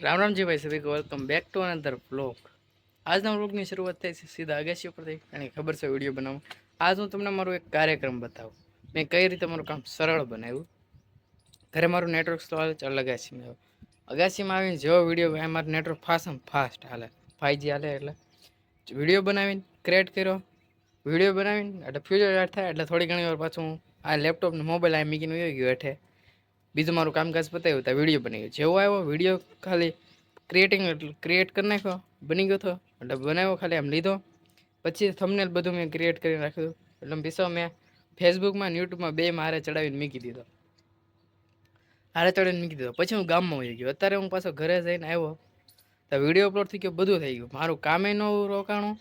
राम राम जी भाई सभी को welcome back to another vlog. આજના વ્લોગની શરૂઆત થઈ છે સીધા અગાસી ઉપરથી અને ખબર છે વિડીયો બનાવું। આજ હું તમને મારો એક કાર્યક્રમ બતાવું મેં કઈ રીતે મારું કામ સરળ બનાવ્યું। ઘરે મારું નેટવર્ક સ્લો હાલે ચાલ અગાસીમાં આવ્યો। અગાસીમાં આવીને જેવો વિડીયો મારું નેટવર્ક ફાસ્ટ હાલે 5G હાલે એટલે વિડીયો બનાવીને ક્રિએટ કર્યો। વિડીયો બનાવીને એટલે ફ્યુચર એડ થાય એટલે થોડી ઘણી વાર પાછું આ લેપટોપને મોબાઈલ આ મૂકીને વહી ગયો હેઠે બીજું મારું કામકાજ પતાવ્યું ત્યાં વિડીયો બની ગયો। જેવો આવ્યો વિડીયો ખાલી ક્રિએટ કરી નાખ્યો બની ગયો હતો એટલે બનાવ્યો ખાલી આમ લીધો પછી થંબનેલ બધું મેં ક્રિએટ કરીને રાખ્યું એટલે પીસો મેં ફેસબુકમાં અને યુટ્યુબમાં બે હારે ચડાવીને મૂકી દીધો। હારે ચડાવીને મૂકી દીધો પછી હું ગામમાં વહી ગયો। અત્યારે હું પાછો ઘરે જઈને આવ્યો તો વિડીયો અપલોડ થઈ ગયો બધું થઈ ગયું મારું કામે ન રોકાણું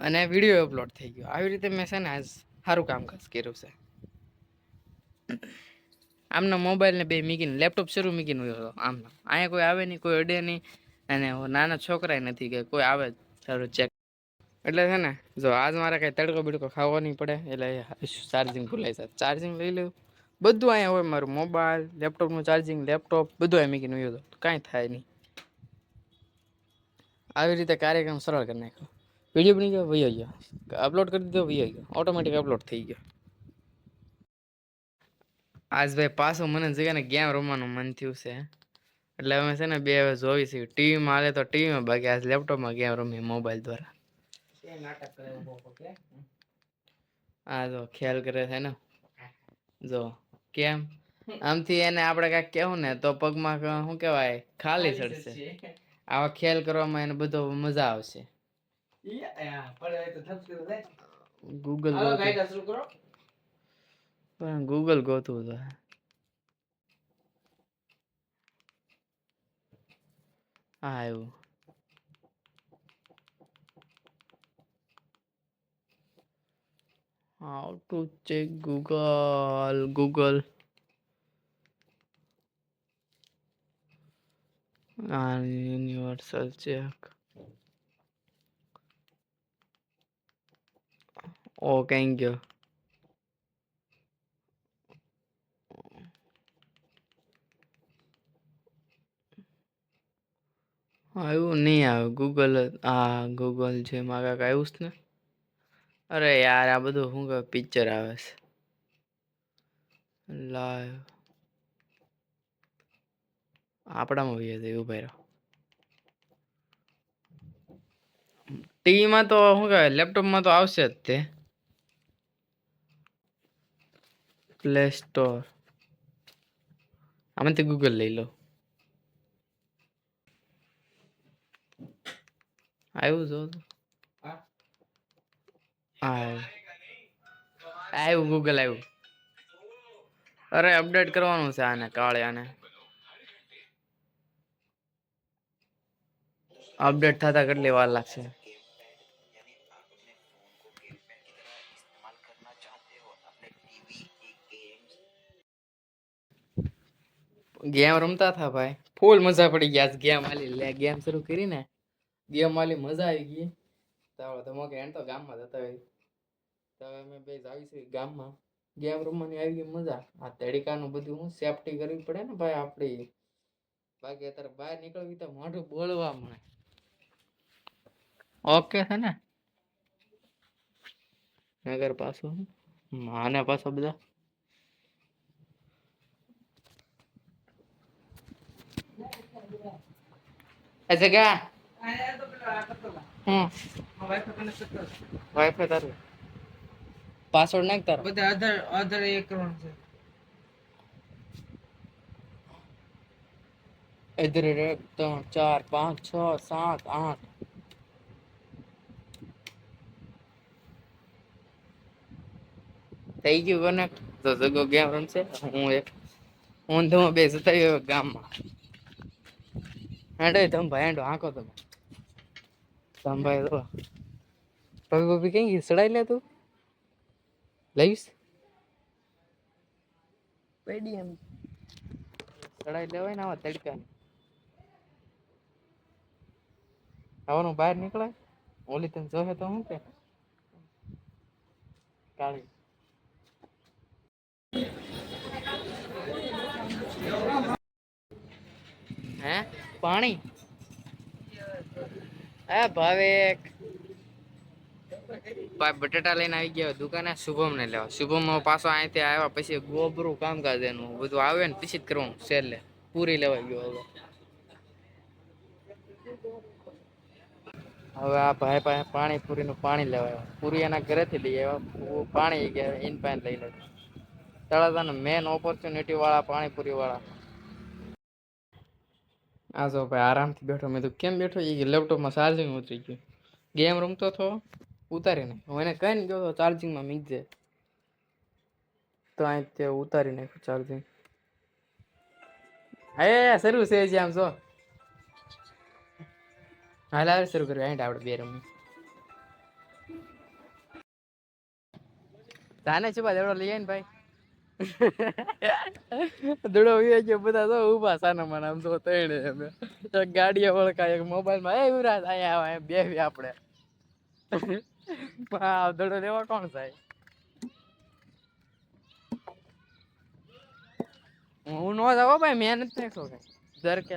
અને વિડીયો અપલોડ થઈ ગયો। આવી રીતે મેં છે ને આજ સારું કામકાજ કર્યું છે। આમના મોબાઈલને બે મૂકીને લેપટોપ શરૂ મૂકીને ગયો આમના અહીંયા કોઈ આવે નહીં કોઈ અડે નહીં અને નાના છોકરાય નથી કે કોઈ આવે સારું ચેક એટલે છે ને જો આજ મારે કાંઈ તડકો બડકો ખાવો નહીં પડે એટલે ચાર્જિંગ ભૂલાઈ જાય ચાર્જિંગ લઈ લઉં બધું અહીંયા હોય મારું મોબાઈલ લેપટોપનું ચાર્જિંગ લેપટોપ બધું અહીંયા મૂકીને ગયો કાંઈ થાય નહીં। આવી રીતે કાર્યક્રમ સરળ કરી નાખ્યો વિડીયો બની ગયો વહી ગયો અપલોડ કરી દીધો વહી ગયો ઓટોમેટિક અપલોડ થઈ ગયો। આજ ભાઈ પાછું મને જગ્યાને ગેમ રમવાનું મન થયું છે એટલે અમે છે ને બે હવે જોઈ છે ટીવીમાં હાલે તો ટીવીમાં બાકી આજ લેપટોપમાં ગેમ રમી મોબાઈલ દ્વારા। હા જો ખ્યાલ કરે છે ને જો કેમ આમથી એને આપણે કાંઈક કહેવું ને તો પગમાં શું કહેવાય ખાલી ચડશે આવા ખ્યાલ કરવામાં એને બધો મજા આવશે। ગૂગલ ગોતું તો હા એવું how to check Google universal check ઓ કઈ ગયો હા એવું નહીં આવે ગૂગલ હા ગૂગલ છે મારા કાંઈ આવ્યું જ ને અરે યાર આ બધું શું કહે પિક્ચર આવે છે લાઈવ આપણામાં હોય છે ઉભા રહ્યો ટીવીમાં તો શું કહેવાય લેપટોપમાં તો આવશે જ તે પ્લે સ્ટોર આમાંથી ગૂગલ લઈ લો આવ્યું જો હા આવ્યું ગૂગલ આવ્યું અરે અપડેટ કરવાનું છે આને કાળે આને અપડેટ થતા કેટલી વાર લાગશે ગેમ રમતા હતા ભાઈ ફૂલ મજા પડી ગઈ આજ ગેમ આલી લે ગેમ શરૂ કરી ને ગેમ આલી મજા આવી ગઈ તો મોકે એન્ડ તો ગામમાં જતા હોય તો અમે બે આવી છે ગામમાં ગેમ રમવાની આવી ગઈ મજા આ તડકાનું બધું હું સેફટી કરવી પડે ને ભાઈ આપડી બાકી અત્યારે બહાર નીકળવી તો મોઢું બોલવા મળે ઓકે છે ને નગર પાછું માને પાછો બધા જગા વાઈફાઈ તારું પાસવર્ડ નાખ તારો બધા આધાર એ કરવાનું છે इधर 1 2 4 5 6 7 8 થઈ ગયું કનેક્ટ તો જગો ગેમ રમશે હું તો બે જતા ગામમાં હેડો તમે ભાઈ હેડો આંકો તમે ભાઈ તો ભાભી કઈ સડાઈ લે તું લઈશ પેડી એમ સડાઈ લેવાય ને આવા તડકા આવવાનું બહાર નીકળાય ઓલી તને જોહે તો શું કે કાળી હે પાણી હા ભાવેક ભાઈ બટેટા લઈને આવી ગયા દુકાને શુભમ ને લેવા શુભમ પાછો અહીંથી આવ્યા પછી ગોબરું કામકાજ એનું બધું આવે ને પછી જ કરવાનું છેલ્લે પૂરી લેવા ગયો હવે આ ભાઈ પાસે પાણીપુરી નું પાણી લેવાય પૂરી એના ઘરેથી લઈ આવ્યા પાણી ગયા ઇન પાન લઈ લે તળાજાના મેન ઓપોર્ચ્યુનિટી વાળા પાણીપુરી વાળા આ જો ભાઈ આરામથી બેઠો મેં તો કેમ બેઠો એ લેપટોપમાં ચાર્જિંગ ઉતરી ગયું ગેમ રમતો હતો ઉતારી નાખ હું એને કઈ ને ગયો ચાર્જિંગમાં મીકજે તો અહીં તે ઉતારી નાખ્યું ચાર્જિંગ હે શરૂ છે જે આમ જો હાલ આવે શરૂ કર્યું અહીં આપણે બે રમી તાને છે દેવડો લઈ આવીને ભાઈ દડો ગયો બધા તો ઉભા સાના મને આમ તો તણે અમે એક ગાડીએ વળકા એક મોબાઈલમાં એ વિરાજ અહીંયા આવે બેવી આપણે દડો લેવા કોણ થાય હું નો જાવ ભાઈ મેં નથી નાખ્યો દર કે